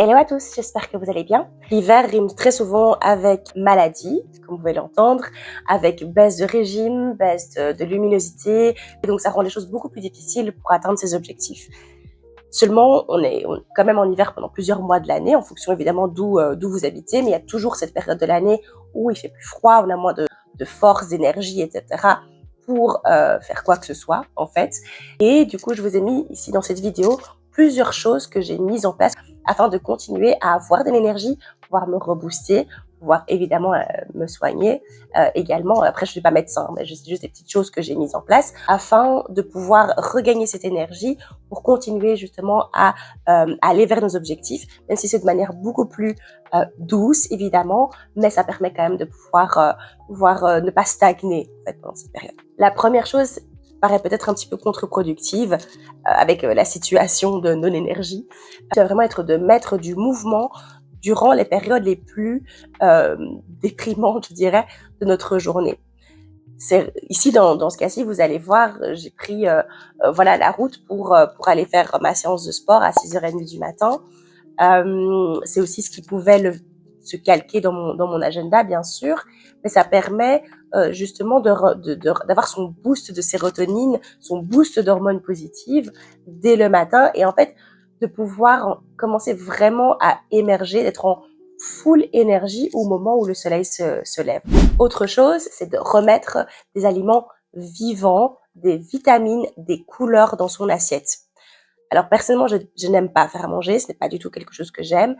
Hello à tous, j'espère que vous allez bien. L'hiver rime très souvent avec maladie, comme vous pouvez l'entendre, avec baisse de régime, baisse de luminosité, et donc ça rend les choses beaucoup plus difficiles pour atteindre ses objectifs. Seulement, on est quand même en hiver pendant plusieurs mois de l'année, en fonction évidemment d'où vous habitez, mais il y a toujours cette période de l'année où il fait plus froid, on a moins de force, d'énergie, etc. pour faire quoi que ce soit, en fait. Et du coup, je vous ai mis ici dans cette vidéo plusieurs choses que j'ai mises en place afin de continuer à avoir de l'énergie, pouvoir me rebooster, pouvoir évidemment me soigner également. Après, je ne suis pas médecin, mais c'est juste des petites choses que j'ai mises en place afin de pouvoir regagner cette énergie pour continuer justement à aller vers nos objectifs, même si c'est de manière beaucoup plus douce, évidemment, mais ça permet quand même de pouvoir ne pas stagner en fait, pendant cette période. La première chose paraît peut-être un petit peu contre-productive avec la situation de non-énergie, ça va vraiment être de mettre du mouvement durant les périodes les plus déprimantes, je dirais, de notre journée. Ici, dans ce cas-ci, vous allez voir, j'ai pris la route pour aller faire ma séance de sport à 6h30 du matin. C'est aussi ce qui pouvait se calquer dans mon agenda, bien sûr, mais ça permet justement d'avoir son boost de sérotonine, son boost d'hormones positives dès le matin et en fait de pouvoir commencer vraiment à émerger, d'être en full énergie au moment où le soleil se lève. Autre chose, c'est de remettre des aliments vivants, des vitamines, des couleurs dans son assiette. Alors personnellement, je n'aime pas faire à manger, ce n'est pas du tout quelque chose que j'aime,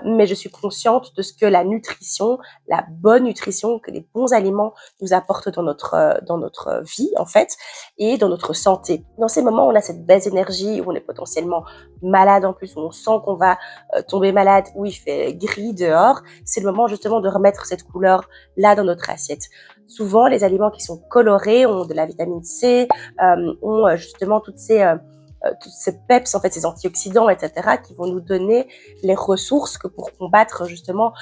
mais je suis consciente de ce que la nutrition, la bonne nutrition, que les bons aliments nous apportent dans notre vie en fait et dans notre santé. Dans ces moments où on a cette baisse d'énergie, où on est potentiellement malade en plus, où on sent qu'on va tomber malade, où il fait gris dehors, c'est le moment justement de remettre cette couleur là dans notre assiette. Souvent, les aliments qui sont colorés ont de la vitamine C, ont justement toutes ces peps, en fait, ces antioxydants, etc., qui vont nous donner les ressources que pour combattre justement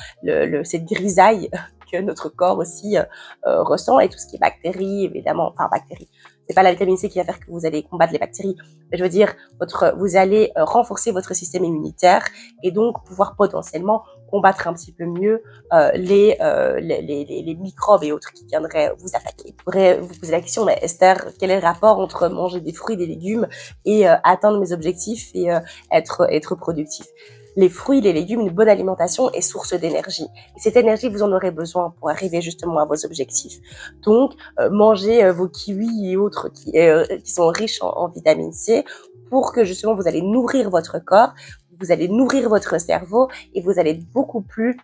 cette grisaille que notre corps aussi ressent et tout ce qui est bactéries, évidemment, enfin bactéries. C'est pas la vitamine C qui va faire que vous allez combattre les bactéries, mais je veux dire, vous allez renforcer votre système immunitaire et donc pouvoir potentiellement combattre un petit peu mieux les microbes et autres qui viendraient vous attaquer. Vous pourrez vous poser la question, mais Esther, quel est le rapport entre manger des fruits, des légumes et atteindre mes objectifs et être productif? Les fruits, les légumes, une bonne alimentation est source d'énergie. Et cette énergie, vous en aurez besoin pour arriver justement à vos objectifs. Donc, mangez vos kiwis et autres qui sont riches en vitamine C pour que justement vous allez nourrir votre corps, vous allez nourrir votre cerveau et vous allez être beaucoup plus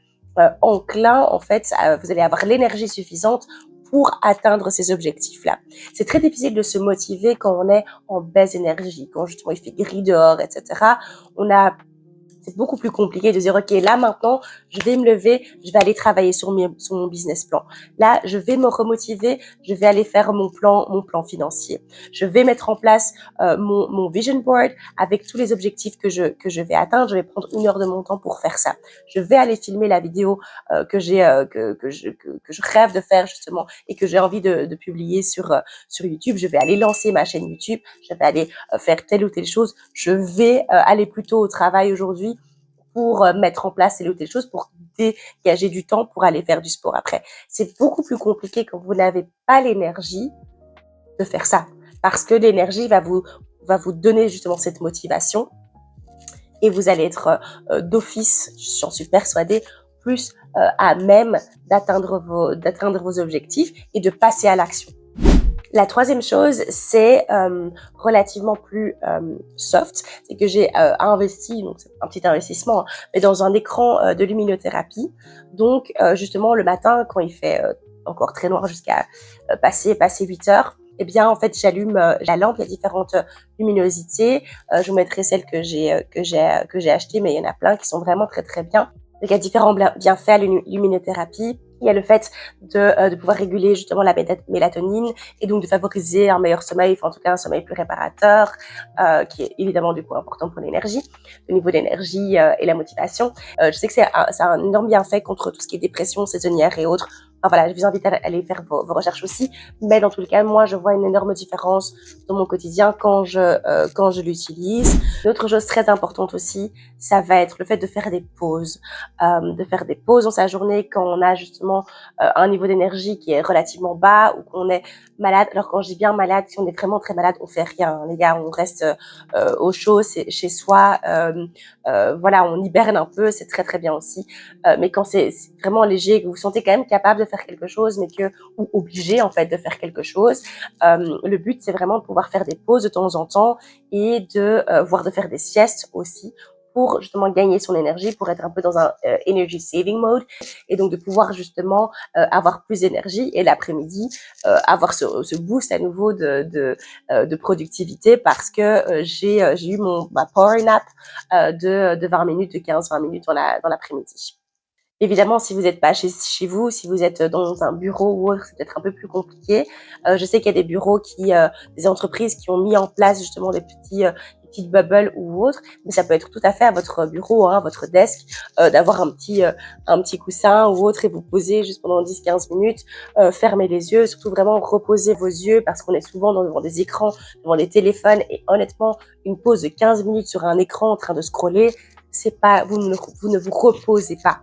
enclin, en fait, vous allez avoir l'énergie suffisante pour atteindre ces objectifs-là. C'est très difficile de se motiver quand on est en baisse d'énergie, quand justement il fait gris dehors, etc. C'est beaucoup plus compliqué de dire, OK, là, maintenant, je vais me lever, je vais aller travailler sur mon business plan. Là, je vais me remotiver, je vais aller faire mon plan financier. Je vais mettre en place mon vision board avec tous les objectifs que je vais atteindre. Je vais prendre 1 heure de mon temps pour faire ça. Je vais aller filmer la vidéo que je rêve de faire justement et que j'ai envie de publier sur YouTube. Je vais aller lancer ma chaîne YouTube. Je vais aller faire telle ou telle chose. Je vais aller plus tôt au travail aujourd'hui pour mettre en place telle ou telle chose, pour dégager du temps pour aller faire du sport après. C'est beaucoup plus compliqué quand vous n'avez pas l'énergie de faire ça. Parce que l'énergie va vous donner justement cette motivation et vous allez être d'office, j'en suis persuadée, plus à même d'atteindre vos objectifs et de passer à l'action. La troisième chose, c'est relativement plus soft, c'est que j'ai investi, donc c'est un petit investissement, mais dans un écran de luminothérapie. Donc justement le matin, quand il fait encore très noir jusqu'à passer 8 heures, eh bien en fait j'allume la lampe, il y a différentes luminosités. Je vous mettrai celle que j'ai achetée, mais il y en a plein qui sont vraiment très très bien. Donc il y a différents bienfaits à la luminothérapie. Il y a le fait de pouvoir réguler justement la mélatonine et donc de favoriser un meilleur sommeil, enfin en tout cas un sommeil plus réparateur, qui est évidemment du coup important pour l'énergie, au niveau de l'énergie et la motivation. Je sais que c'est un énorme bienfait contre tout ce qui est dépression saisonnière et autres. Enfin voilà, je vous invite à aller faire vos recherches aussi. Mais dans tous les cas, moi, je vois une énorme différence dans mon quotidien quand je l'utilise. Une autre chose très importante aussi, ça va être le fait de faire des pauses. De faire des pauses dans sa journée quand on a justement un niveau d'énergie qui est relativement bas ou qu'on est malade. Alors quand je dis bien malade, si on est vraiment très malade, on fait rien, les gars, on reste au chaud, c'est chez soi. Voilà, on hiberne un peu, c'est très très bien aussi. Mais quand c'est vraiment léger, que vous vous sentez quand même capable de faire quelque chose, mais que ou obligé en fait de faire quelque chose, le but c'est vraiment de pouvoir faire des pauses de temps en temps et de voire de faire des siestes aussi pour justement gagner son énergie, pour être un peu dans un energy saving mode et donc de pouvoir justement avoir plus d'énergie et l'après-midi avoir ce boost à nouveau de productivité parce que j'ai eu ma power nap de 20 minutes, de 15-20 minutes dans l'après-midi. Évidemment, si vous n'êtes pas chez vous, si vous êtes dans un bureau ou autre, c'est peut-être un peu plus compliqué. Je sais qu'il y a des bureaux des entreprises qui ont mis en place justement des petites bubbles ou autres, mais ça peut être tout à fait à votre bureau, hein, votre desk, d'avoir un petit coussin ou autre et vous poser juste pendant 10-15 minutes, fermer les yeux, surtout vraiment reposer vos yeux parce qu'on est souvent devant des écrans, devant des téléphones et honnêtement, une pause de 15 minutes sur un écran en train de scroller, c'est pas, vous ne vous reposez pas.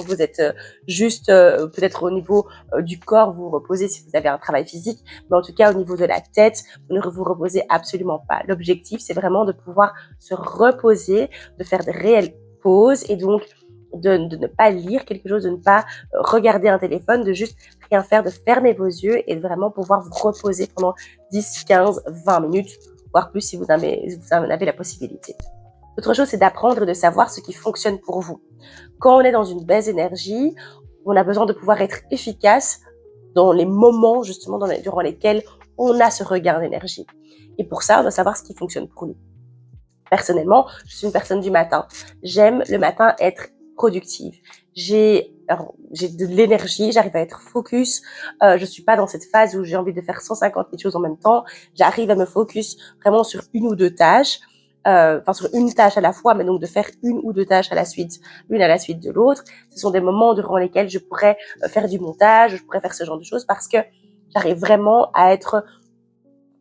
Vous êtes juste peut-être au niveau du corps, vous vous reposez si vous avez un travail physique, mais en tout cas au niveau de la tête, vous ne vous reposez absolument pas. L'objectif, c'est vraiment de pouvoir se reposer, de faire des réelles pauses et donc de ne pas lire quelque chose, de ne pas regarder un téléphone, de juste rien faire, de fermer vos yeux et de vraiment pouvoir vous reposer pendant 10, 15, 20 minutes, voire plus si vous en avez la possibilité. L'autre chose, c'est d'apprendre et de savoir ce qui fonctionne pour vous. Quand on est dans une baisse d'énergie, on a besoin de pouvoir être efficace dans les moments justement durant lesquels on a ce regain d'énergie. Et pour ça, on doit savoir ce qui fonctionne pour nous. Personnellement, je suis une personne du matin. J'aime le matin être productive. J'ai de l'énergie, j'arrive à être focus. Je suis pas dans cette phase où j'ai envie de faire 150 000 choses en même temps. J'arrive à me focus vraiment sur une ou deux tâches. Sur une tâche à la fois, mais donc de faire une ou deux tâches à la suite, l'une à la suite de l'autre. Ce sont des moments durant lesquels je pourrais faire du montage, je pourrais faire ce genre de choses parce que j'arrive vraiment à être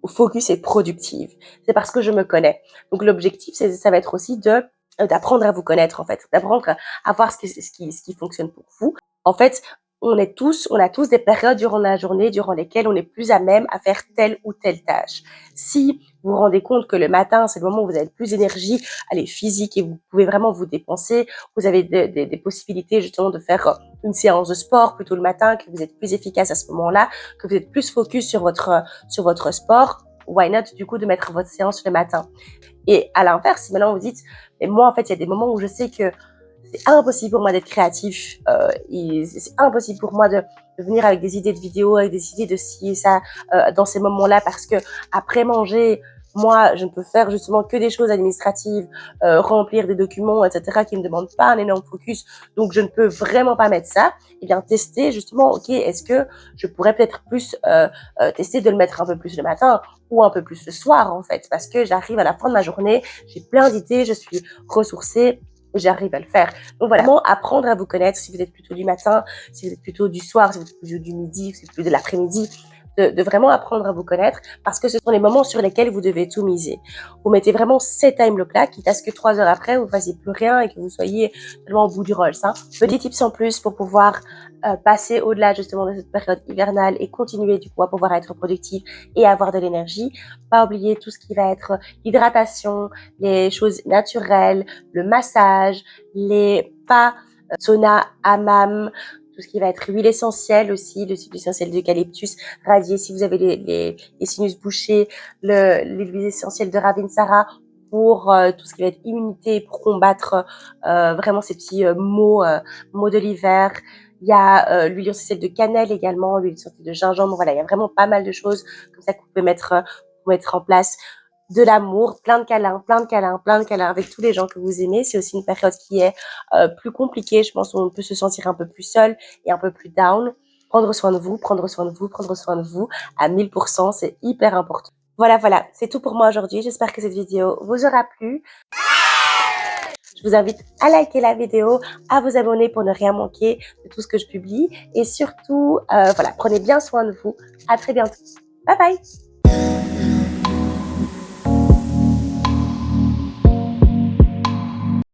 focus et productive. C'est parce que je me connais. Donc l'objectif, ça va être aussi d'apprendre à vous connaître en fait, d'apprendre à voir ce qui fonctionne pour vous. En fait, on a tous des périodes durant la journée durant lesquelles on est plus à même à faire telle ou telle tâche. Si vous vous rendez compte que le matin, c'est le moment où vous avez le plus d'énergie, allez, physique, et vous pouvez vraiment vous dépenser, vous avez des possibilités justement de faire une séance de sport plutôt le matin, que vous êtes plus efficace à ce moment-là, que vous êtes plus focus sur votre sport, why not du coup de mettre votre séance le matin. Et à l'inverse, si maintenant vous dites, mais moi en fait, il y a des moments où je sais que c'est impossible pour moi d'être créatif, et c'est impossible pour moi de venir avec des idées de vidéos, avec des idées de ci et ça dans ces moments-là parce que après manger, moi, je ne peux faire justement que des choses administratives, remplir des documents, etc., qui ne demandent pas un énorme focus. Donc, je ne peux vraiment pas mettre ça. Et bien, tester justement, ok, est-ce que je pourrais peut-être plus tester de le mettre un peu plus le matin ou un peu plus le soir, en fait, parce que j'arrive à la fin de ma journée, j'ai plein d'idées, je suis ressourcée, j'arrive à le faire. Donc voilà, vraiment apprendre à vous connaître si vous êtes plutôt du matin, si vous êtes plutôt du soir, si vous êtes plutôt du midi, si vous êtes plutôt de l'après-midi, de vraiment apprendre à vous connaître parce que ce sont les moments sur lesquels vous devez tout miser. Vous mettez vraiment ces time blocks-là, quitte à ce que 3 heures après, vous ne fassiez plus rien et que vous soyez tellement au bout du rôle. Petit tips en plus pour pouvoir passer au-delà justement de cette période hivernale et continuer du coup à pouvoir être productif et avoir de l'énergie. Pas oublier tout ce qui va être l'hydratation, les choses naturelles, le massage, les pas, sauna, hammam, tout ce qui va être huile essentielle aussi, l'huile essentielle d'eucalyptus radiée si vous avez les sinus bouchés, l'huile essentielle de Ravinsara pour tout ce qui va être immunité, pour combattre vraiment ces petits maux de l'hiver. Il y a l'huile essentielle de cannelle également, l'huile essentielle de gingembre. Voilà, il y a vraiment pas mal de choses comme ça que vous pouvez mettre en place. De l'amour, plein de câlins, plein de câlins, plein de câlins avec tous les gens que vous aimez. C'est aussi une période qui est plus compliquée. Je pense qu'on peut se sentir un peu plus seul et un peu plus down. Prendre soin de vous, prendre soin de vous, prendre soin de vous à 1000%, c'est hyper important. Voilà, c'est tout pour moi aujourd'hui. J'espère que cette vidéo vous aura plu. Je vous invite à liker la vidéo, à vous abonner pour ne rien manquer de tout ce que je publie. Et surtout, voilà, prenez bien soin de vous. À très bientôt. Bye bye!